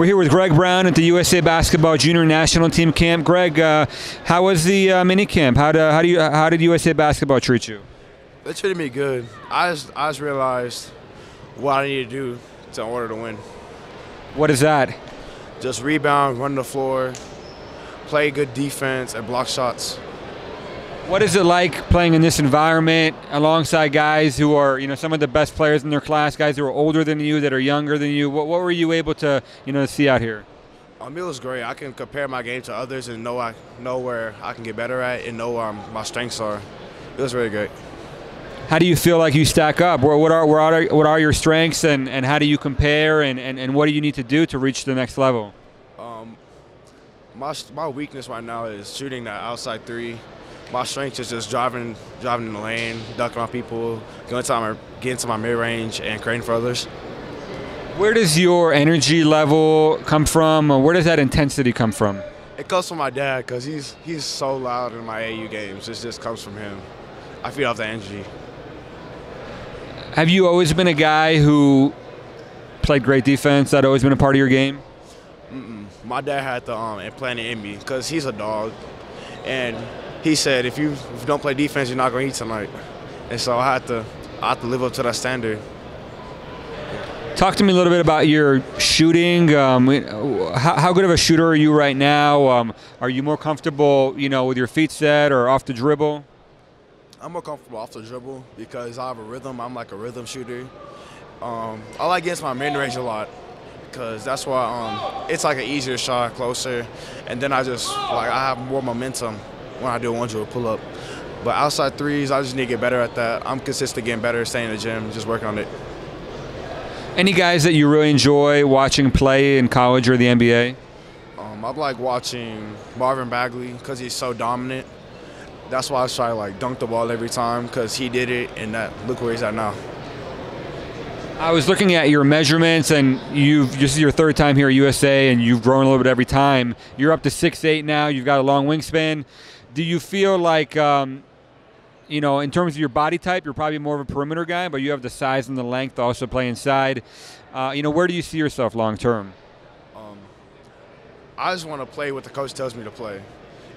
We're here with Greg Brown at the USA Basketball Junior National Team Camp. Greg, how was the mini camp? How did USA Basketball treat you? They treated me good. I just realized what I need to do in order to win. What is that? Just rebound, run the floor, play good defense, and block shots. What is it like playing in this environment alongside guys who are, some of the best players in their class, guys who are older than you, that are younger than you? What were you able to, see out here? It was great. I can compare my game to others and know where I can get better at and know where my strengths are. It was really great. How do you feel like you stack up? What are your strengths, and how do you compare, and what do you need to do to reach the next level? My weakness right now is shooting that outside three. My strength is just driving in the lane, ducking on people, getting to my mid-range, and creating for others. Where does your energy level come from, or where does that intensity come from? It comes from my dad, because he's so loud in my AU games. It just comes from him. I feed off the energy. Have you always been a guy who played great defense? That always been a part of your game? My dad had to implant it in me, because he's a dog, and he said, if you don't play defense, you're not going to eat tonight. And so I have to live up to that standard. Talk to me a little bit about your shooting. How good of a shooter are you right now? Are you more comfortable, with your feet set or off the dribble? I'm more comfortable off the dribble because I have a rhythm. I'm like a rhythm shooter. I like getting to my mid-range a lot because that's why it's like an easier shot, closer. And then I have more momentum when I do a one-dribble pull-up. But outside threes, I just need to get better at that. I'm consistent getting better, staying in the gym, just working on it. Any guys that you really enjoy watching play in college or the NBA? I like watching Marvin Bagley because he's so dominant. That's why I try to dunk the ball every time because he did it, and look where he's at now. I was looking at your measurements, and this is your third time here at USA, and you've grown a little bit every time. You're up to 6'8" now. You've got a long wingspan. Do you feel like, in terms of your body type, you're probably more of a perimeter guy, but you have the size and the length to also play inside. Where do you see yourself long term? I just want to play what the coach tells me to play.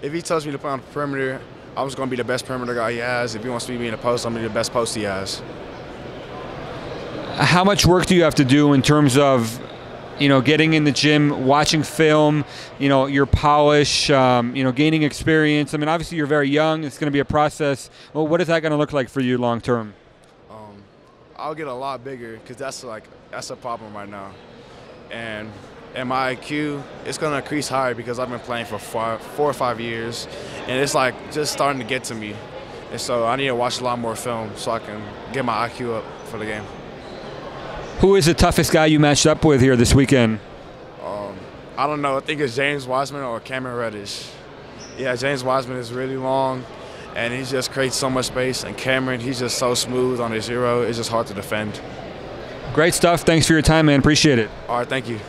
If he tells me to play on the perimeter, I'm just going to be the best perimeter guy he has. If he wants me to be in the post, I'm going to be the best post he has. How much work do you have to do in terms of, getting in the gym, watching film, your polish, gaining experience? I mean, obviously you're very young. It's going to be a process. Well, what is that going to look like for you long term? I'll get a lot bigger because that's a problem right now. And my IQ, it's going to increase higher because I've been playing for 4 or 5 years, and it's just starting to get to me. And so I need to watch a lot more film so I can get my IQ up for the game. Who is the toughest guy you matched up with here this weekend? I don't know. I think it's James Wiseman or Cameron Reddish. Yeah, James Wiseman is really long, and he just creates so much space. And Cameron, he's just so smooth on his zero. It's just hard to defend. Great stuff. Thanks for your time, man. Appreciate it. All right, thank you.